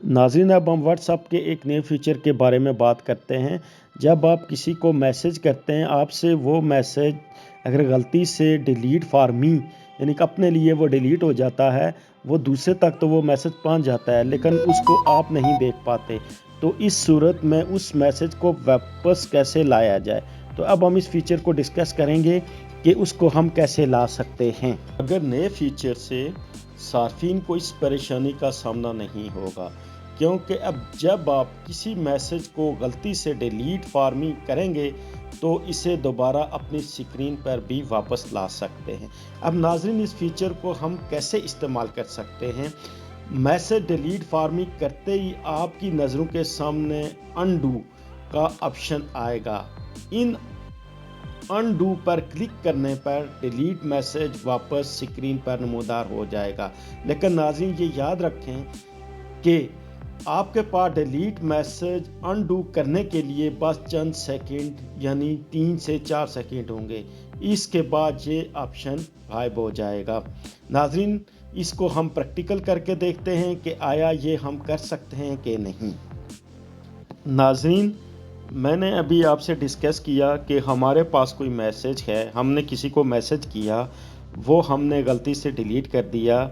नाज़रीन, अब हम व्हाट्सएप के एक नए फीचर के बारे में बात करते हैं। जब आप किसी को मैसेज करते हैं, आपसे वो मैसेज अगर गलती से डिलीट फॉर मी यानी कि अपने लिए वो डिलीट हो जाता है, वो दूसरे तक तो वो मैसेज पहुंच जाता है लेकिन उसको आप नहीं देख पाते। तो इस सूरत में उस मैसेज को वापस कैसे लाया जाए, तो अब हम इस फीचर को डिस्कस करेंगे कि उसको हम कैसे ला सकते हैं। अगर नए फीचर से सार्फिन को इस परेशानी का सामना नहीं होगा, क्योंकि अब जब आप किसी मैसेज को गलती से डिलीट फॉर मी करेंगे तो इसे दोबारा अपनी स्क्रीन पर भी वापस ला सकते हैं। अब नाज़रीन, इस फीचर को हम कैसे इस्तेमाल कर सकते हैं। मैसेज डिलीट फॉर मी करते ही आपकी नज़रों के सामने अनडू का ऑप्शन आएगा। इन अनडू पर क्लिक करने पर डिलीट मैसेज वापस स्क्रीन पर नमूदार हो जाएगा। लेकिन नाज़रीन, ये याद रखें कि आपके पास डिलीट मैसेज अनडू करने के लिए बस चंद सेकंड यानी 3 से 4 सेकंड होंगे। इसके बाद ये ऑप्शन गायब हो जाएगा। नाज़रीन, इसको हम प्रैक्टिकल करके देखते हैं कि आया ये हम कर सकते हैं कि नहीं। नाज़रीन, मैंने अभी आपसे डिस्कस किया कि हमारे पास कोई मैसेज है, हमने किसी को मैसेज किया, वो हमने गलती से डिलीट कर दिया,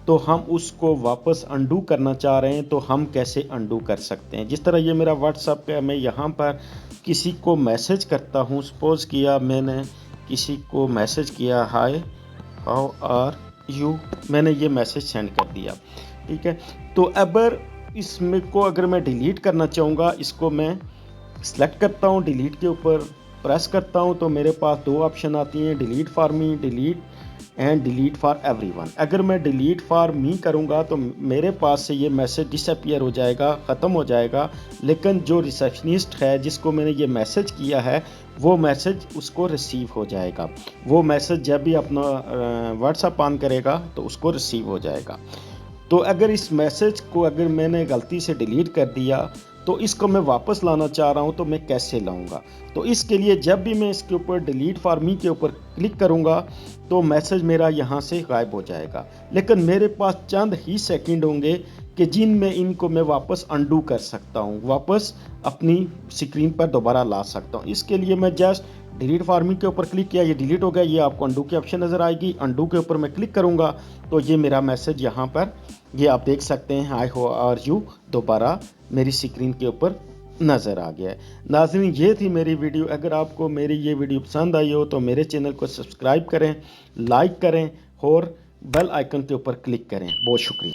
तो हम उसको वापस अंडू करना चाह रहे हैं, तो हम कैसे अंडू कर सकते हैं। जिस तरह ये मेरा व्हाट्सएप है, मैं यहाँ पर किसी को मैसेज करता हूँ। सपोज़ किया मैंने किसी को मैसेज किया, हाय हाउ आर यू, मैंने ये मैसेज सेंड कर दिया, ठीक है। तो अगर इसमें को अगर मैं डिलीट करना चाहूँगा, इसको मैं सेलेक्ट करता हूँ, डिलीट के ऊपर प्रेस करता हूँ, तो मेरे पास 2 ऑप्शन आती हैं, delete for me, delete and delete for everyone. अगर मैं डिलीट फॉर मी करूंगा तो मेरे पास से ये मैसेज डिसअपीयर हो जाएगा, ख़त्म हो जाएगा। लेकिन जो रिसेप्शनिस्ट है जिसको मैंने ये मैसेज किया है, वो मैसेज उसको रिसीव हो जाएगा। वो मैसेज जब भी अपना व्हाट्सएप ऑन करेगा तो उसको रिसीव हो जाएगा। तो अगर इस मैसेज को अगर मैंने गलती से डिलीट कर दिया तो इसको मैं वापस लाना चाह रहा हूँ, तो मैं कैसे लाऊंगा। तो इसके लिए जब भी मैं इसके ऊपर डिलीट फॉर मी के ऊपर क्लिक करूँगा तो मैसेज मेरा यहाँ से गायब हो जाएगा। लेकिन मेरे पास चंद ही सेकंड होंगे कि जिनमें इनको मैं वापस अंडू कर सकता हूँ, वापस अपनी स्क्रीन पर दोबारा ला सकता हूँ। इसके लिए मैं जस्ट डिलीट फॉर मी के ऊपर क्लिक किया, ये डिलीट हो गया, ये आपको अंडू की ऑप्शन नज़र आएगी। अंडू के ऊपर मैं क्लिक करूँगा तो ये मेरा मैसेज यहाँ पर ये आप देख सकते हैं, हाय हाउ आर यू, दोबारा मेरी स्क्रीन के ऊपर नज़र आ गया है। नाज़रीन, ये थी मेरी वीडियो। अगर आपको मेरी ये वीडियो पसंद आई हो तो मेरे चैनल को सब्सक्राइब करें, लाइक करें और बेल आइकन के ऊपर क्लिक करें। बहुत शुक्रिया।